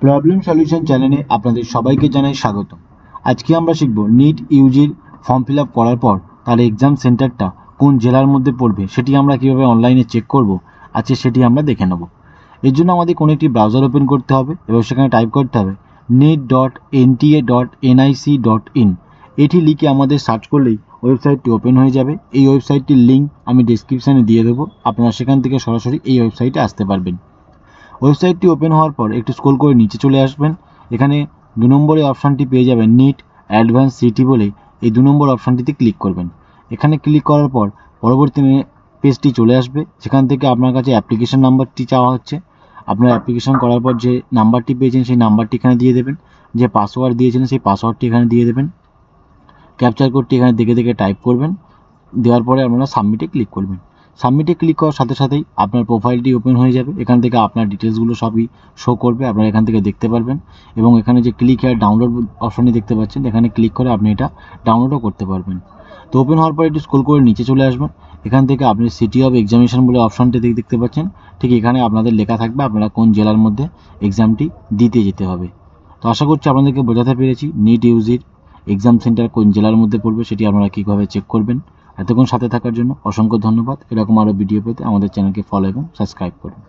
Problem solution চ্যানেলে আপনাদের সবাইকে জানাই স্বাগত। আজকে আমরা শিখব নিট ইউজির ফর্ম ফিল আপ করার পর তার এক্সাম সেন্টারটা কোন জেলার মধ্যে পড়বে সেটি আমরা কীভাবে অনলাইনে চেক করব, আজকে সেটি আমরা দেখে নেব। এর জন্য আমাদের কোনো একটি ব্রাউজার ওপেন করতে হবে এবং সেখানে টাইপ করতে হবে NEET.NTA.nic.in। এটি লিখে আমাদের সার্চ করলেই ওয়েবসাইটটি ওপেন হয়ে যাবে। এই ওয়েবসাইটটির লিঙ্ক আমি ডেসক্রিপশানে দিয়ে দেবো, আপনারা সেখান থেকে সরাসরি এই ওয়েবসাইটে আসতে পারবেন। ওয়েবসাইটটি ওপেন হওয়ার পর একটু স্ক্রল করে নিচে চলে আসবেন। এখানে 2 নম্বরে অপশানটি পেয়ে যাবেন নিট অ্যাডভান্স সিটি বলে, এই 2 নম্বর অপশানটিতে ক্লিক করবেন। এখানে ক্লিক করার পর পরবর্তী পেজটি চলে আসবে, যেখান থেকে আপনার কাছে অ্যাপ্লিকেশন নাম্বারটি চাওয়া হচ্ছে। আপনার অ্যাপ্লিকেশন করার পর যে নাম্বারটি পেয়েছেন সেই নাম্বারটি এখানে দিয়ে দেবেন, যে পাসওয়ার্ড দিয়েছেন সেই পাসওয়ার্ডটি এখানে দিয়ে দেবেন, ক্যাপচার কোডটি এখানে দেখে দেখে টাইপ করবেন। দেওয়ার পরে আপনারা সাবমিটে ক্লিক করবেন। সাবমিটে ক্লিক করার সাথে সাথেই আপনার প্রোফাইলটি ওপেন হয়ে যাবে। এখান থেকে আপনার ডিটেলসগুলো সবই শো করবে, আপনারা এখান থেকে দেখতে পারবেন। এবং এখানে যে ক্লিক হেয়ার ডাউনলোড অপশনটি দেখতে পাচ্ছেন, এখানে ক্লিক করে আপনি এটা ডাউনলোডও করতে পারবেন। তো ওপেন হওয়ার পর একটু স্ক্রল করে নিচে চলে আসবেন। এখান থেকে আপনি সিটি অফ এক্সামিনেশন বলে অপশনটি দেখতে পাচ্ছেন, ঠিক এখানে আপনাদের লেখা থাকবে আপনারা কোন জেলার মধ্যে এক্সামটি দিতে যেতে হবে। তো আশা করছি আপনাদেরকে বোঝাতে পেরেছি নিট ইউজির এক্সাম সেন্টার কোন জেলার মধ্যে পড়বে সেটি আপনারা কীভাবে চেক করবেন। এতক্ষণ সাথে থাকার জন্য অসংখ্য ধন্যবাদ। এরকম আরও ভিডিও পেতে আমাদের চ্যানেলকে ফলো এবং সাবস্ক্রাইব করুন।